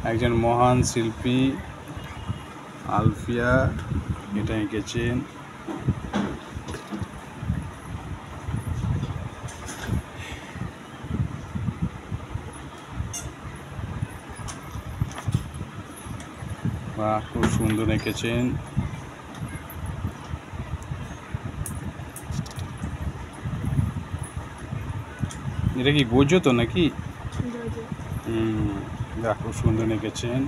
একজন মহান শিল্পী আলফিয়া এটা এঁকেছেন। বাহ, খুব সুন্দর এঁকেছেন। এটা কি গোজো তো নাকি? বাহ, খুব সুন্দর এঁকেছেন।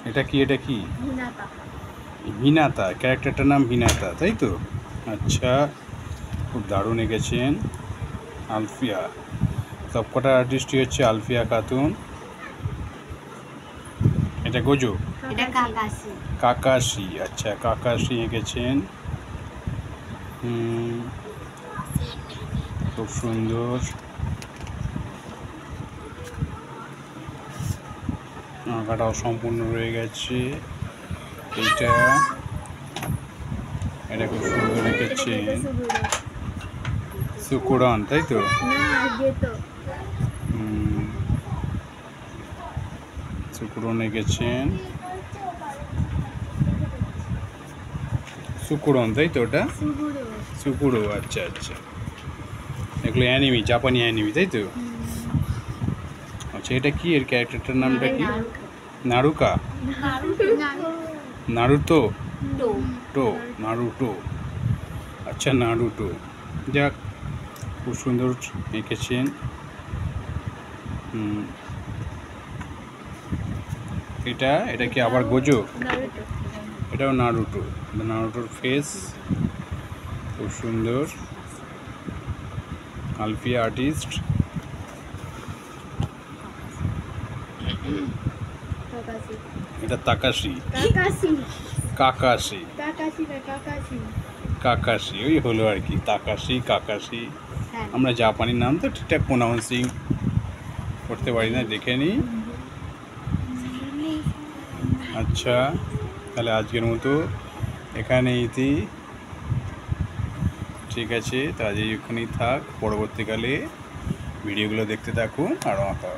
এটা কি হিনাতা, ক্যারেক্টারটার নাম হিনাতা, তাই তো? আচ্ছা, খুব দারুণ এঁকেছেন আলফিয়া। সবকটা আর্টিস্টই হচ্ছে আলফিয়া খাতুন। এটা গোজো, কাকাশি। আচ্ছা, কাকাশি এঁকেছেন। খুব সুন্দর। আঁকাটাও সম্পূর্ণ রয়ে গেছে। এটা খুব সুন্দর এঁকেছেন সুকুরন, তাই তো? সুকুরন এঁকেছেন। সুকুরন, তাই তো? ওটা সুকুরো। আচ্ছা আচ্ছা, এগুলো অ্যানিমি, জাপানি অ্যানিমি, তাই তো? আচ্ছা, এটা কি? এর ক্যারেক্টারটার নামটা কি? নারুকা, নারুতো, নারুটো। আচ্ছা, নারুটো। যাক, খুব সুন্দর এঁকেছেন। এটা কি আবার গোজো? এটাও নারুটো। নারুটোর ফেস খুব সুন্দর। আলফিয়া আর্টিস্ট। এটা তাকাশি, কাকাশি ওই হলো আর কি, তাকাশি কাকাশি। আমরা জাপানি নাম তো ঠিকঠাক প্রোনাউন্সিং করতে পারি না, দেখে নিই। আচ্ছা, তাহলে আজকের মতো এখানেই ঠিক আছে। তো আজ এইখানেই থাক। পরবর্তীকালে ভিডিওগুলো দেখতে থাকুন আর আঁকা।